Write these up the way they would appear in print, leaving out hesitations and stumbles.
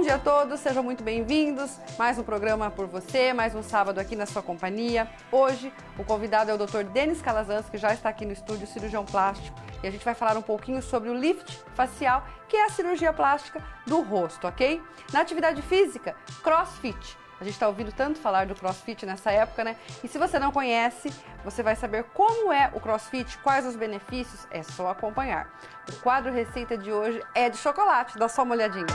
dia a todos, sejam muito bem-vindos. Mais um programa por você, mais um sábado aqui na sua companhia. Hoje, o convidado é o Dr. Denis Calazans, que já está aqui no estúdio, cirurgião plástico. E a gente vai falar um pouquinho sobre o lift facial, que é a cirurgia plástica do rosto, ok? Na atividade física, CrossFit. A gente está ouvindo tanto falar do CrossFit nessa época, né? E se você não conhece, você vai saber como é o CrossFit, quais os benefícios, é só acompanhar. O quadro Receita de hoje é de chocolate, dá só uma olhadinha.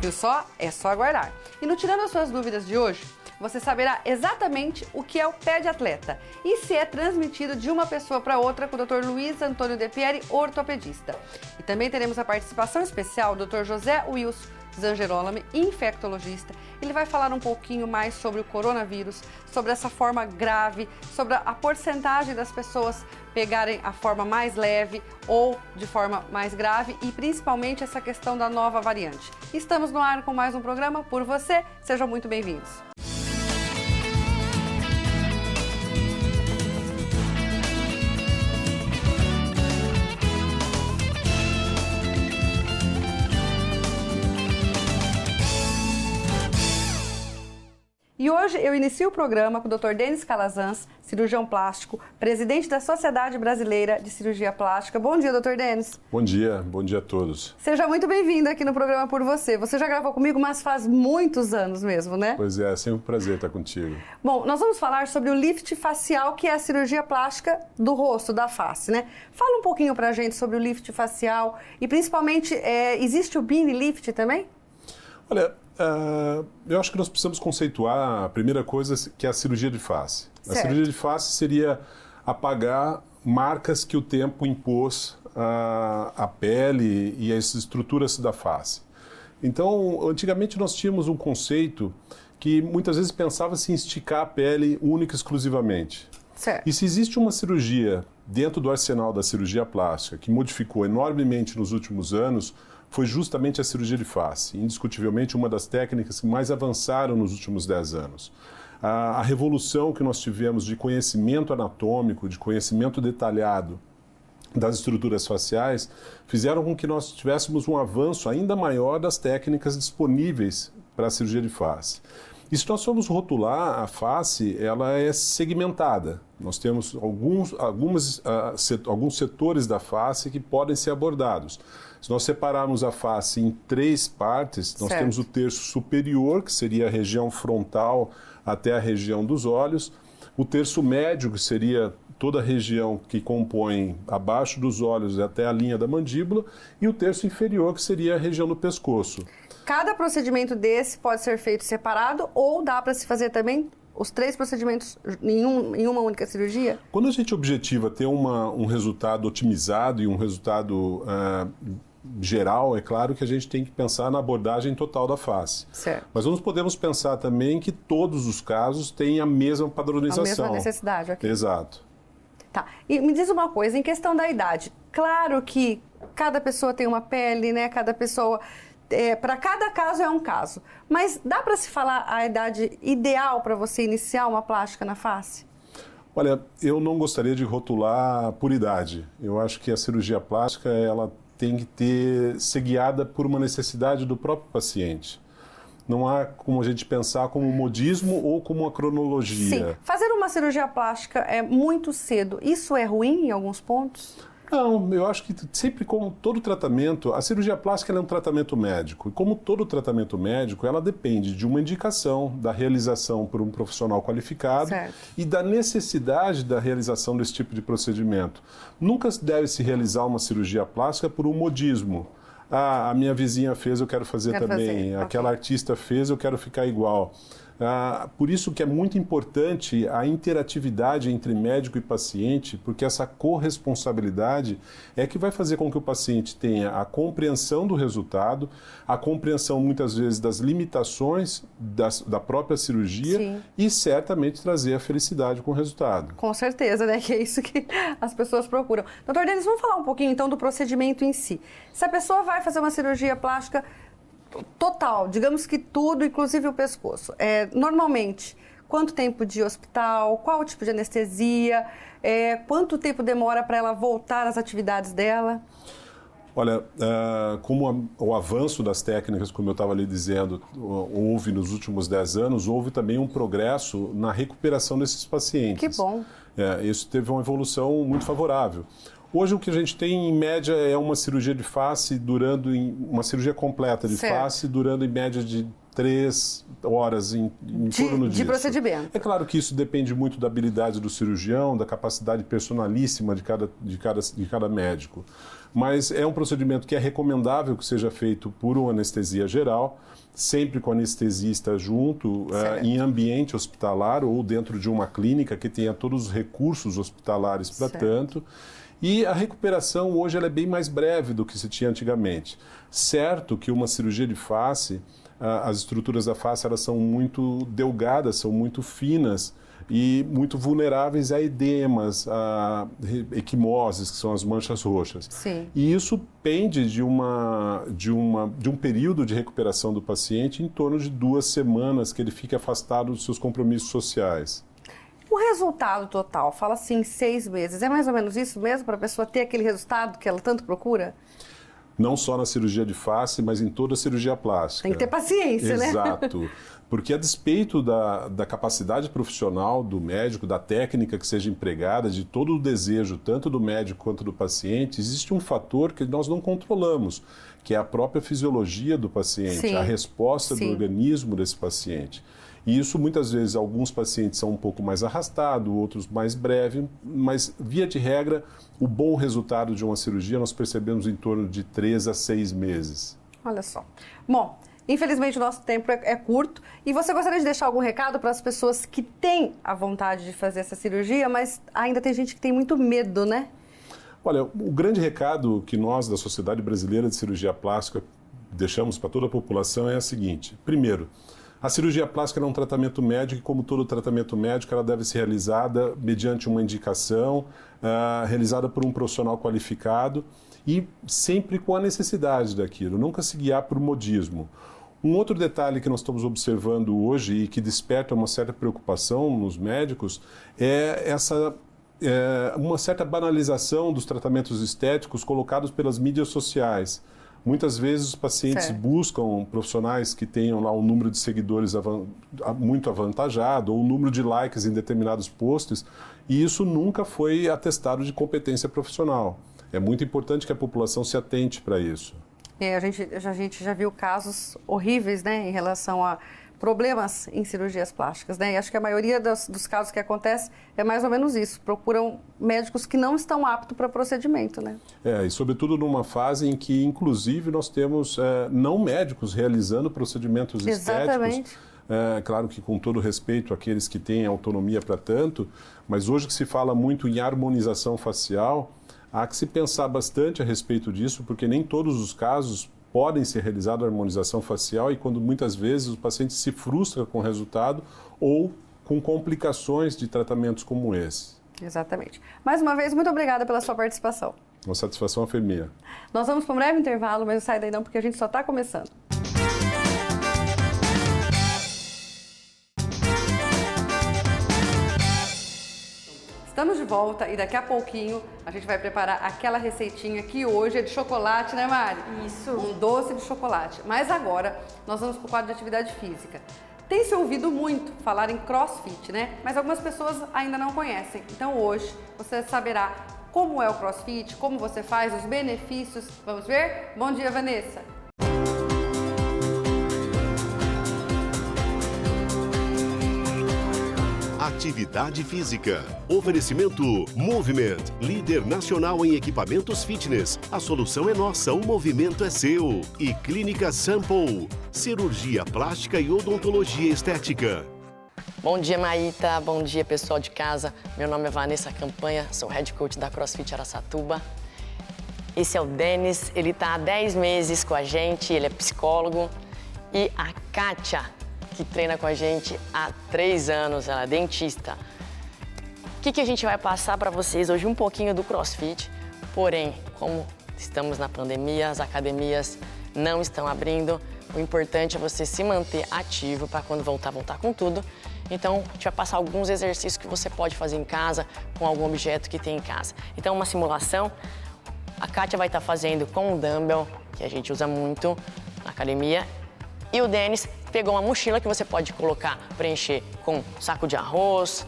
Viu só? É só aguardar. E no Tirando as Suas Dúvidas de hoje, você saberá exatamente o que é o pé de atleta e se é transmitido de uma pessoa para outra com o Dr. Luiz Antônio De Pieri, ortopedista. E também teremos a participação especial do Dr. José Wilson Zangerolami, infectologista. Ele vai falar um pouquinho mais sobre o coronavírus, sobre essa forma grave, sobre a porcentagem das pessoas pegarem a forma mais leve ou de forma mais grave e principalmente essa questão da nova variante. Estamos no ar com mais um programa por você. Sejam muito bem-vindos. E hoje eu inicio o programa com o Dr. Denis Calazans, cirurgião plástico, presidente da Sociedade Brasileira de Cirurgia Plástica. Bom dia, Dr. Denis. Bom dia a todos. Seja muito bem-vindo aqui no programa por você. Você já gravou comigo, mas faz muitos anos mesmo, né? Pois é sempre um prazer estar contigo. Bom, nós vamos falar sobre o lift facial, que é a cirurgia plástica do rosto, da face, né? Fala um pouquinho pra gente sobre o lift facial e principalmente, existe o Bini Lift também? Olha, eu acho que nós precisamos conceituar a primeira coisa, que é a cirurgia de face. Certo. A cirurgia de face seria apagar marcas que o tempo impôs à pele e às estruturas da face. Então, antigamente nós tínhamos um conceito que muitas vezes pensava-se em esticar a pele única e exclusivamente. Certo. E se existe uma cirurgia dentro do arsenal da cirurgia plástica que modificou enormemente nos últimos anos, foi justamente a cirurgia de face, indiscutivelmente uma das técnicas que mais avançaram nos últimos 10 anos. A revolução que nós tivemos de conhecimento anatômico, de conhecimento detalhado das estruturas faciais, fizeram com que nós tivéssemos um avanço ainda maior das técnicas disponíveis para a cirurgia de face. E se nós formos rotular a face, ela é segmentada. Nós temos alguns setores da face que podem ser abordados. Se nós separarmos a face em 3 partes, nós temos o terço superior, que seria a região frontal até a região dos olhos, o terço médio, que seria toda a região que compõe abaixo dos olhos até a linha da mandíbula, e o terço inferior, que seria a região do pescoço. Cada procedimento desse pode ser feito separado ou dá para se fazer também os 3 procedimentos em uma única cirurgia? Quando a gente objetiva ter um resultado otimizado e um resultado geral, é claro que a gente tem que pensar na abordagem total da face. Certo. Mas nós podemos pensar também que todos os casos têm a mesma padronização. A mesma necessidade, ok. Exato. Tá. E me diz uma coisa, em questão da idade, claro que cada pessoa tem uma pele, né? Cada pessoa... para cada caso é um caso. Mas dá para se falar a idade ideal para você iniciar uma plástica na face? Olha, eu não gostaria de rotular por idade. Eu acho que a cirurgia plástica, ela tem que ser guiada por uma necessidade do próprio paciente. Não há como a gente pensar como modismo ou como uma cronologia. Sim. Fazer uma cirurgia plástica é muito cedo. Isso é ruim em alguns pontos? Não, eu acho que sempre, como todo tratamento, a cirurgia plástica ela é um tratamento médico. E como todo tratamento médico, ela depende de uma indicação, da realização por um profissional qualificado. Certo. E da necessidade da realização desse tipo de procedimento. Nunca deve se realizar uma cirurgia plástica por um modismo. Ah, a minha vizinha fez, eu quero fazer também. Aquela artista fez, eu quero ficar igual. Por isso que é muito importante a interatividade entre médico e paciente, porque essa corresponsabilidade é que vai fazer com que o paciente tenha a compreensão do resultado, a compreensão muitas vezes das limitações da própria cirurgia. Sim. E certamente trazer a felicidade com o resultado. Com certeza, né? Que é isso que as pessoas procuram. Doutor Denis, vamos falar um pouquinho então do procedimento em si. Se a pessoa vai fazer uma cirurgia plástica total, digamos que tudo, inclusive o pescoço. Normalmente, quanto tempo de hospital, qual o tipo de anestesia, quanto tempo demora para ela voltar às atividades dela? Olha, como o avanço das técnicas, como eu estava ali dizendo, houve nos últimos 10 anos, houve também um progresso na recuperação desses pacientes. Que bom. Isso teve uma evolução muito favorável. Hoje o que a gente tem em média é uma cirurgia de face uma cirurgia completa de face durando em média de 3 horas em torno disso. De procedimento. É claro que isso depende muito da habilidade do cirurgião, da capacidade personalíssima de cada médico. Mas é um procedimento que é recomendável que seja feito por uma anestesia geral, sempre com o anestesista junto, em ambiente hospitalar ou dentro de uma clínica que tenha todos os recursos hospitalares para tanto. E a recuperação hoje ela é bem mais breve do que se tinha antigamente. Certo que uma cirurgia de face, as estruturas da face elas são muito delgadas, são muito finas e muito vulneráveis a edemas, a equimoses, que são as manchas roxas. Sim. E isso pende de um período de recuperação do paciente em torno de 2 semanas que ele fica afastado dos seus compromissos sociais. O resultado total, fala assim, 6 meses, é mais ou menos isso mesmo para a pessoa ter aquele resultado que ela tanto procura? Não só na cirurgia de face, mas em toda a cirurgia plástica. Tem que ter paciência, né? Exato. Porque a despeito da capacidade profissional do médico, da técnica que seja empregada, de todo o desejo, tanto do médico quanto do paciente, existe um fator que nós não controlamos, que é a própria fisiologia do paciente, a resposta do organismo desse paciente. E isso, muitas vezes, alguns pacientes são um pouco mais arrastados, outros mais breves, mas, via de regra, o bom resultado de uma cirurgia nós percebemos em torno de 3 a 6 meses. Olha só. Bom, infelizmente o nosso tempo é curto. E você gostaria de deixar algum recado para as pessoas que têm a vontade de fazer essa cirurgia, mas ainda tem gente que tem muito medo, né? Olha, o grande recado que nós, da Sociedade Brasileira de Cirurgia Plástica, deixamos para toda a população é o seguinte. Primeiro, a cirurgia plástica é um tratamento médico e, como todo tratamento médico, ela deve ser realizada mediante uma indicação, realizada por um profissional qualificado e sempre com a necessidade daquilo, nunca se guiar por modismo. Um outro detalhe que nós estamos observando hoje e que desperta uma certa preocupação nos médicos é uma certa banalização dos tratamentos estéticos colocados pelas mídias sociais. Muitas vezes os pacientes buscam profissionais que tenham lá um número de seguidores muito avantajado ou um número de likes em determinados posts e isso nunca foi atestado de competência profissional. É muito importante que a população se atente para isso. A gente já viu casos horríveis, né, em relação a problemas em cirurgias plásticas, né? E acho que a maioria dos casos que acontece é mais ou menos isso. Procuram médicos que não estão aptos para procedimento, né? E sobretudo numa fase em que, inclusive, nós temos não médicos realizando procedimentos estéticos. Claro que com todo respeito àqueles que têm autonomia para tanto, mas hoje que se fala muito em harmonização facial, há que se pensar bastante a respeito disso, porque nem todos os casos podem ser realizados a harmonização facial e quando muitas vezes o paciente se frustra com o resultado ou com complicações de tratamentos como esse. Exatamente. Mais uma vez, muito obrigada pela sua participação. Uma satisfação foi minha. Nós vamos para um breve intervalo, mas não sai daí não, porque a gente só está começando. Estamos de volta e daqui a pouquinho a gente vai preparar aquela receitinha que hoje é de chocolate, né, Mari? Isso. Um doce de chocolate. Mas agora nós vamos para o quadro de atividade física. Tem se ouvido muito falar em CrossFit, né? Mas algumas pessoas ainda não conhecem. Então hoje você saberá como é o CrossFit, como você faz, os benefícios. Vamos ver? Bom dia, Vanessa. Atividade física. Oferecimento Movement, líder nacional em equipamentos fitness. A solução é nossa, o movimento é seu. E Clínica Sample, cirurgia plástica e odontologia estética. Bom dia, Maíta. Bom dia, pessoal de casa. Meu nome é Vanessa Campanha, sou head coach da CrossFit Araçatuba. Esse é o Denis, ele está há 10 meses com a gente, ele é psicólogo. E a Kátia, que treina com a gente há 3 anos, ela é dentista. O que a gente vai passar para vocês hoje? Um pouquinho do CrossFit, porém, como estamos na pandemia, as academias não estão abrindo, o importante é você se manter ativo para quando voltar com tudo. Então, a gente vai passar alguns exercícios que você pode fazer em casa com algum objeto que tem em casa. Então, uma simulação, a Kátia vai estar fazendo com o dumbbell, que a gente usa muito na academia, e o Denis pegou uma mochila que você pode colocar, preencher com saco de arroz,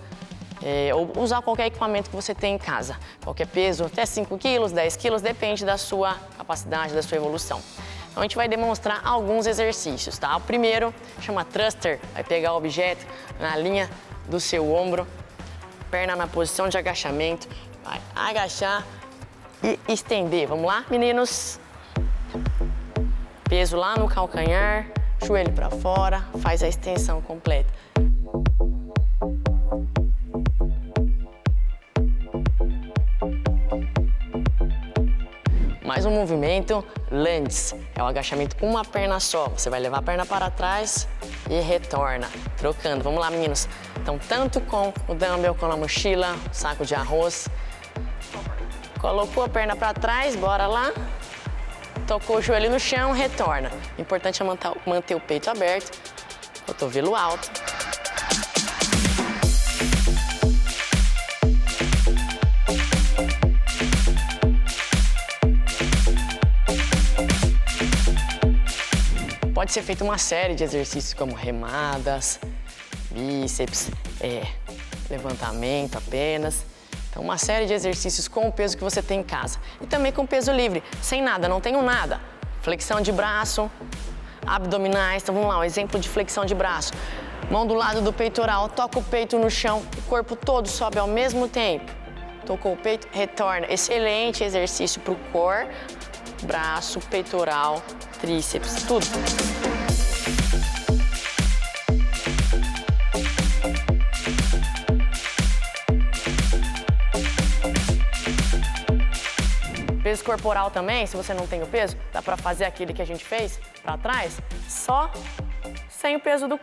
ou usar qualquer equipamento que você tem em casa. Qualquer peso, até 5 quilos, 10 quilos, depende da sua capacidade, da sua evolução. Então, a gente vai demonstrar alguns exercícios, tá? O primeiro chama thruster, vai pegar o objeto na linha do seu ombro, perna na posição de agachamento, vai agachar e estender. Vamos lá, meninos? Peso lá no calcanhar, joelho para fora, faz a extensão completa. Mais um movimento, lunges, é o agachamento com uma perna só. Você vai levar a perna para trás e retorna, trocando. Vamos lá, meninos. Então, tanto com o dumbbell, com a mochila, saco de arroz. Colocou a perna para trás, bora lá. Tocou o joelho no chão, retorna. O importante é manter o peito aberto, cotovelo alto. Pode ser feita uma série de exercícios como remadas, bíceps, levantamento apenas. Então, uma série de exercícios com o peso que você tem em casa. E também com peso livre, sem nada, não tenho nada. Flexão de braço, abdominais. Então, vamos lá, um exemplo de flexão de braço. Mão do lado do peitoral, toca o peito no chão, o corpo todo sobe ao mesmo tempo. Tocou o peito, retorna. Excelente exercício para o core, braço, peitoral, tríceps, tudo. Peso corporal também, se você não tem o peso, dá pra fazer aquele que a gente fez pra trás, só sem o peso do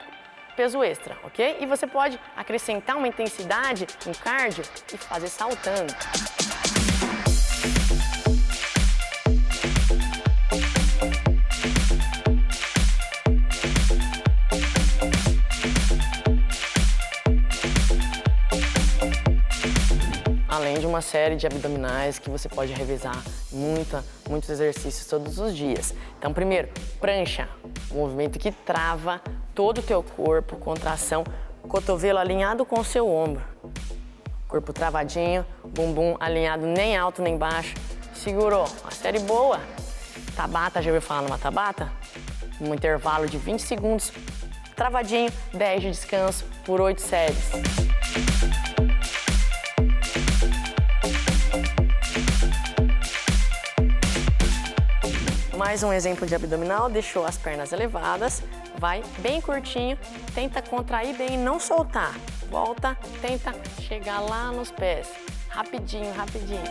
peso extra, ok? E você pode acrescentar uma intensidade, um cardio e fazer saltando. Além de uma série de abdominais que você pode revezar muitos exercícios todos os dias. Então, primeiro, prancha, um movimento que trava todo o teu corpo, contração, cotovelo alinhado com o seu ombro. Corpo travadinho, bumbum alinhado nem alto nem baixo. Segurou, uma série boa. Tabata, já ouviu falar numa tabata? Um intervalo de 20 segundos, travadinho, 10 de descanso por 8 séries. Mais um exemplo de abdominal, deixou as pernas elevadas, vai bem curtinho, tenta contrair bem e não soltar. Volta, tenta chegar lá nos pés, rapidinho, rapidinho.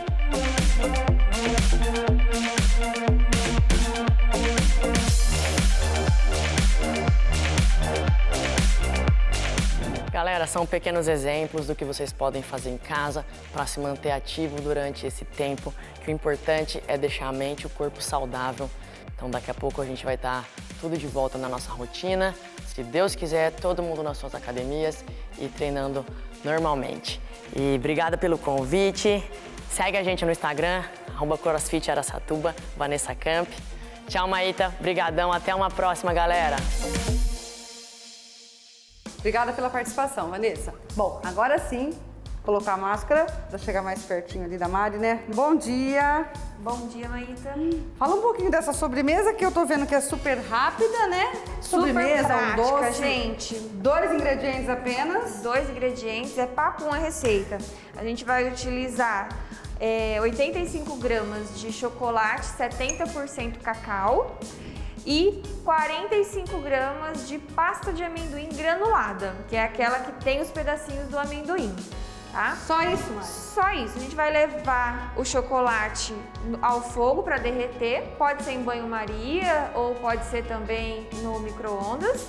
Galera, são pequenos exemplos do que vocês podem fazer em casa para se manter ativo durante esse tempo, que o importante é deixar a mente e o corpo saudável. Então, daqui a pouco a gente vai estar tudo de volta na nossa rotina. Se Deus quiser, todo mundo nas suas academias e treinando normalmente. E obrigada pelo convite. Segue a gente no Instagram, @CrossFitAraçatuba, Vanessa Camp. Tchau, Maíta. Brigadão. Até uma próxima, galera. Obrigada pela participação, Vanessa. Bom, agora sim, colocar a máscara para chegar mais pertinho ali da Mari, né? Bom dia! Bom dia, Maíta. Fala um pouquinho dessa sobremesa que eu tô vendo que é super rápida, né? Sobremesa, super prática, um doce. gente. 2 ingredientes apenas. 2 ingredientes, é papum a receita. A gente vai utilizar 85 gramas de chocolate, 70% cacau. E 45 gramas de pasta de amendoim granulada, que é aquela que tem os pedacinhos do amendoim, tá? Só isso, Mari? Só isso. A gente vai levar o chocolate ao fogo para derreter. Pode ser em banho-maria ou pode ser também no micro-ondas.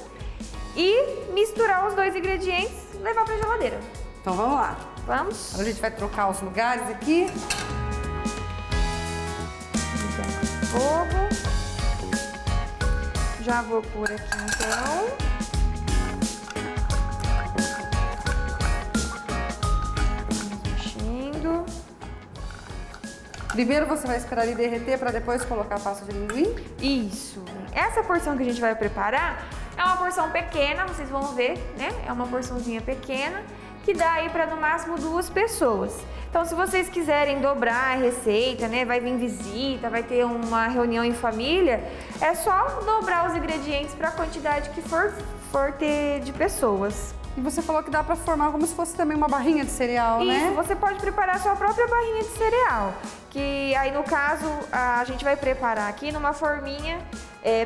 E misturar os 2 ingredientes e levar para a geladeira. Então vamos lá. Vamos? Agora a gente vai trocar os lugares aqui. Fogo. Já vou pôr aqui então. Primeiro você vai esperar ele derreter para depois colocar a pasta de amendoim? Isso. Essa porção que a gente vai preparar é uma porção pequena, vocês vão ver, né? É uma porçãozinha pequena que dá aí para no máximo 2 pessoas. Então, se vocês quiserem dobrar a receita, né? Vai vir visita, vai ter uma reunião em família, é só dobrar os ingredientes para a quantidade que for ter de pessoas. E você falou que dá para formar como se fosse também uma barrinha de cereal, né? Isso, você pode preparar a sua própria barrinha de cereal. Que aí, no caso, a gente vai preparar aqui numa forminha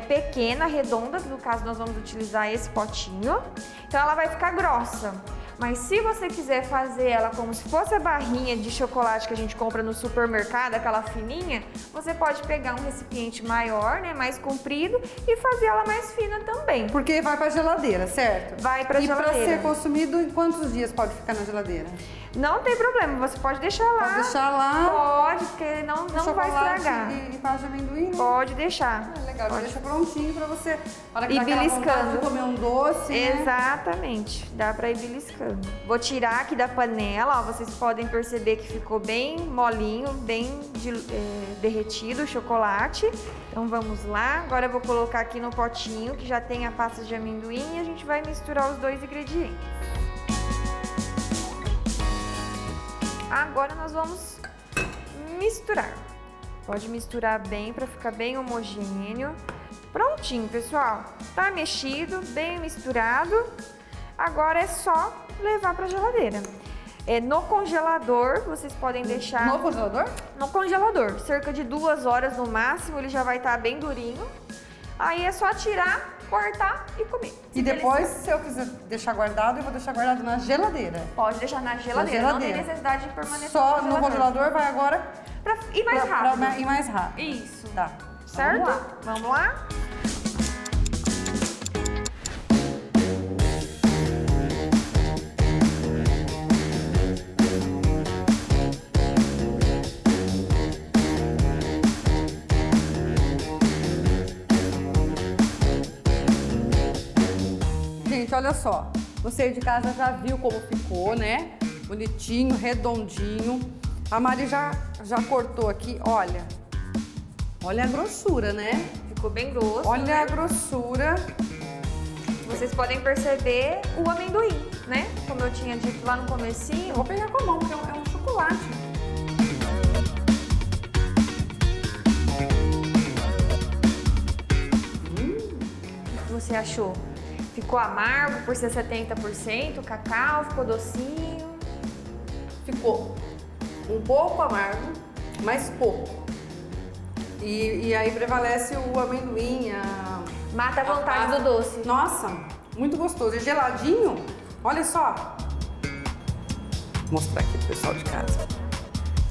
pequena, redonda. No caso, nós vamos utilizar esse potinho. Então, ela vai ficar grossa. Mas se você quiser fazer ela como se fosse a barrinha de chocolate que a gente compra no supermercado, aquela fininha, você pode pegar um recipiente maior, né, mais comprido, e fazer ela mais fina também. Porque vai para geladeira, certo? Vai para geladeira. E para ser consumido, em quantos dias pode ficar na geladeira? Não tem problema, você pode deixar lá. Pode deixar lá? Pode, porque não vai estragar. E pasta de amendoim? Né? Pode deixar. Legal, pode. Deixa prontinho para você, para que ir dá aquela vontade beliscando. de comer um doce, Exatamente, né? Dá para ir beliscando. Vou tirar aqui da panela, ó, vocês podem perceber que ficou bem molinho, bem derretido o chocolate. Então vamos lá, agora eu vou colocar aqui no potinho que já tem a pasta de amendoim e a gente vai misturar os 2 ingredientes. Agora nós vamos misturar. Pode misturar bem para ficar bem homogêneo. Prontinho, pessoal. Tá mexido, bem misturado. Agora é só levar para a geladeira. No congelador, vocês podem deixar... No congelador? No congelador. Cerca de 2 horas no máximo, ele já vai estar bem durinho. Aí é só tirar, cortar e comer. E depois, se eu quiser deixar guardado, eu vou deixar guardado na geladeira. Pode deixar na geladeira. Não tem necessidade de permanecer só no congelador. Vai agora pra ir mais rápido. Pra ir mais rápido. Isso. Tá. Certo? Vamos lá? Gente, olha só, você aí de casa já viu como ficou, né? Bonitinho, redondinho. A Mari já cortou aqui, olha. Olha a grossura, né? Ficou bem grosso, olha, né? A grossura. Vocês podem perceber o amendoim, né? Como eu tinha dito lá no comecinho. Eu vou pegar com a mão, porque é um chocolate. O que você achou? Ficou amargo por ser 70%, cacau, ficou docinho? Ficou um pouco amargo, mas pouco. E aí prevalece o amendoim, mata a vontade do doce. Nossa, muito gostoso. E geladinho, olha só. Vou mostrar aqui pro pessoal de casa.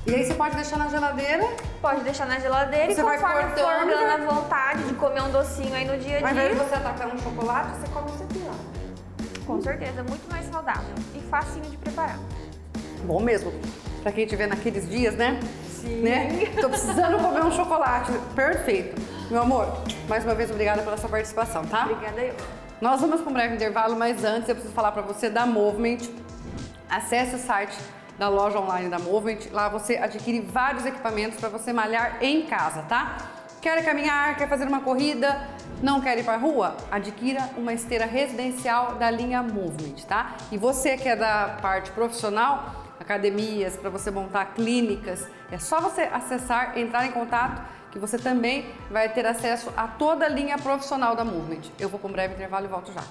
E aí você pode deixar na geladeira. Pode deixar na geladeira você e conforme vai cortando, for dando a vontade de comer um docinho aí no dia a dia. Ao invés de você atacar um chocolate, você come esse aqui, ó. Com certeza, muito mais saudável e facinho de preparar. Bom mesmo, pra quem estiver naqueles dias, né? Sim. Né? Tô precisando comer um chocolate. Perfeito. Meu amor, mais uma vez, obrigada pela sua participação, tá? Obrigada eu. Nós vamos para um breve intervalo, mas antes eu preciso falar para você da Movement. Acesse o site da loja online da Movement. Lá você adquire vários equipamentos para você malhar em casa, tá? Quer caminhar, quer fazer uma corrida, não quer ir para a rua? Adquira uma esteira residencial da linha Movement, tá? E você que é da parte profissional, academias, para você montar clínicas, é só você acessar, entrar em contato, que você também vai ter acesso a toda a linha profissional da Movement. Eu vou para um breve intervalo e volto já.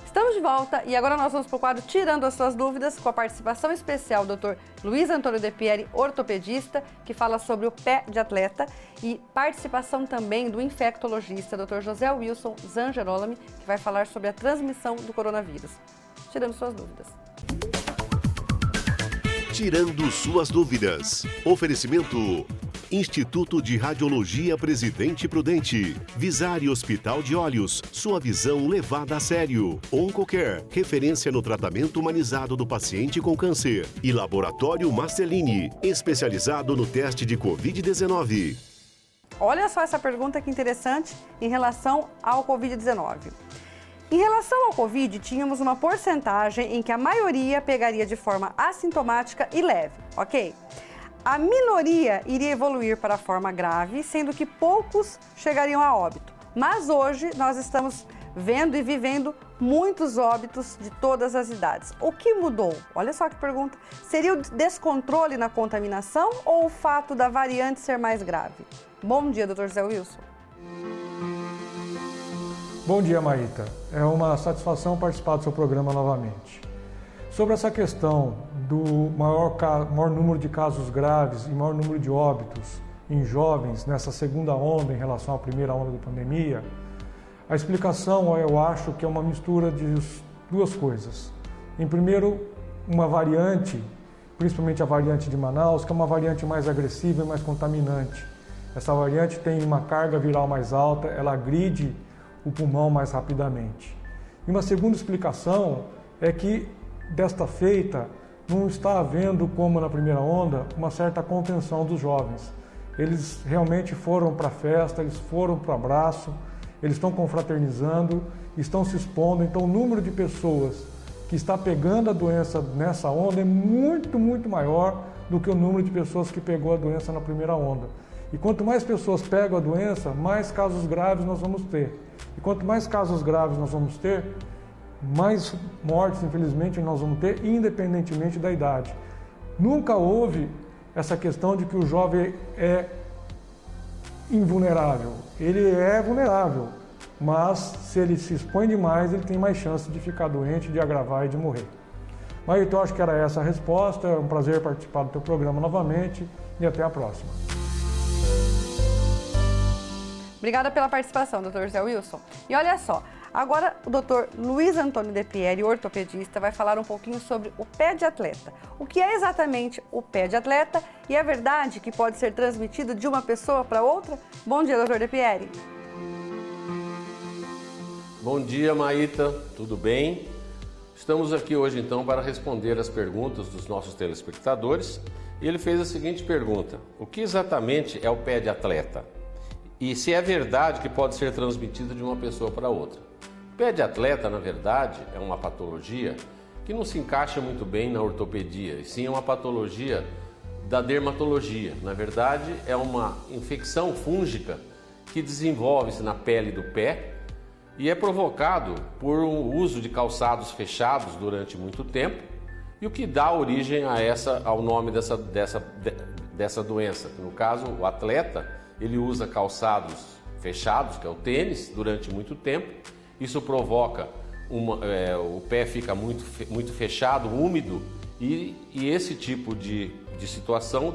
Estamos de volta e agora nós vamos para o quadro Tirando as Suas Dúvidas, com a participação especial do Dr. Luiz Antônio De Pieri, ortopedista, que fala sobre o pé de atleta, e participação também do infectologista, Dr. José Wilson Zangerolami, que vai falar sobre a transmissão do coronavírus. Tirando suas dúvidas. Tirando suas dúvidas. Oferecimento Instituto de Radiologia Presidente Prudente. Visari Hospital de Olhos. Sua visão levada a sério. Oncocare. Referência no tratamento humanizado do paciente com câncer. E Laboratório Marcelini. Especializado no teste de Covid-19. Olha só essa pergunta que interessante em relação ao Covid-19. Em relação ao Covid, tínhamos uma porcentagem em que a maioria pegaria de forma assintomática e leve, ok? A minoria iria evoluir para a forma grave, sendo que poucos chegariam a óbito. Mas hoje nós estamos vendo e vivendo muitos óbitos de todas as idades. O que mudou? Olha só que pergunta. Seria o descontrole na contaminação ou o fato da variante ser mais grave? Bom dia, Dr. Zé Wilson. Bom dia, Maíta. É uma satisfação participar do seu programa novamente. Sobre essa questão do maior número de casos graves e maior número de óbitos em jovens nessa segunda onda em relação à primeira onda da pandemia, a explicação eu acho que é uma mistura de duas coisas. Em primeiro, uma variante, principalmente a variante de Manaus, que é uma variante mais agressiva e mais contaminante. Essa variante tem uma carga viral mais alta, ela agride o pulmão mais rapidamente. E uma segunda explicação é que, desta feita, não está havendo, como na primeira onda, uma certa contenção dos jovens. Eles realmente foram para a festa, eles foram para o abraço, eles estão confraternizando, estão se expondo. Então, o número de pessoas que está pegando a doença nessa onda é muito, muito maior do que o número de pessoas que pegou a doença na primeira onda. E quanto mais pessoas pegam a doença, mais casos graves nós vamos ter. E quanto mais casos graves nós vamos ter, mais mortes, infelizmente, nós vamos ter, independentemente da idade. Nunca houve essa questão de que o jovem é invulnerável. Ele é vulnerável, mas se ele se expõe demais, ele tem mais chance de ficar doente, de agravar e de morrer. Mas então, acho que era essa a resposta. É um prazer participar do teu programa novamente e até a próxima. Obrigada pela participação, Dr. Zé Wilson. E olha só, agora o Dr. Luiz Antônio De Pieri, ortopedista, vai falar um pouquinho sobre o pé de atleta. O que é exatamente o pé de atleta e é verdade que pode ser transmitido de uma pessoa para outra? Bom dia, Dr. De Pieri. Bom dia, Maíta. Tudo bem? Estamos aqui hoje, então, para responder as perguntas dos nossos telespectadores. E ele fez a seguinte pergunta: o que exatamente é o pé de atleta? E se é verdade que pode ser transmitido de uma pessoa para outra. O pé de atleta, na verdade, é uma patologia que não se encaixa muito bem na ortopedia, e sim é uma patologia da dermatologia. Na verdade, é uma infecção fúngica que desenvolve-se na pele do pé e é provocado por um uso de calçados fechados durante muito tempo, e o que dá origem ao nome dessa doença. No caso, o atleta, ele usa calçados fechados, que é o tênis, durante muito tempo. Isso provoca, o pé fica muito fechado, úmido, e esse tipo de situação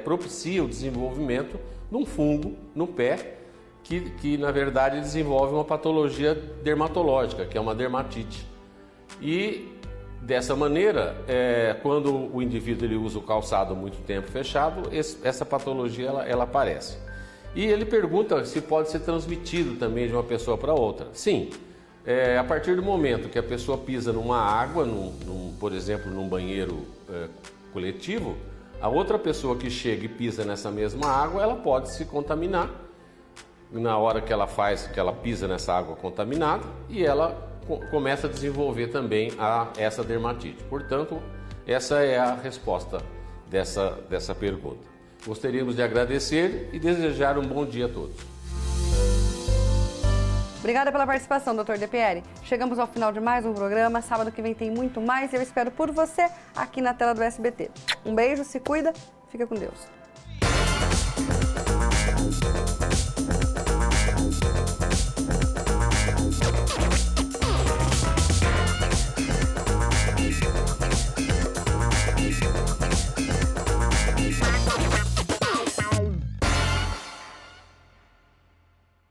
propicia o desenvolvimento de um fungo no pé, que na verdade desenvolve uma patologia dermatológica, que é uma dermatite. E dessa maneira, quando o indivíduo ele usa o calçado muito tempo fechado, essa patologia ela aparece. E ele pergunta se pode ser transmitido também de uma pessoa para outra. Sim, a partir do momento que a pessoa pisa numa água, por exemplo, num banheiro coletivo, a outra pessoa que chega e pisa nessa mesma água, ela pode se contaminar na hora que ela pisa nessa água contaminada, e ela começa a desenvolver também essa dermatite. Portanto, essa é a resposta dessa pergunta. Gostaríamos de agradecer e desejar um bom dia a todos. Obrigada pela participação, Dr. De Pieri. Chegamos ao final de mais um programa. Sábado que vem tem muito mais e eu espero por você aqui na tela do SBT. Um beijo, se cuida, fica com Deus.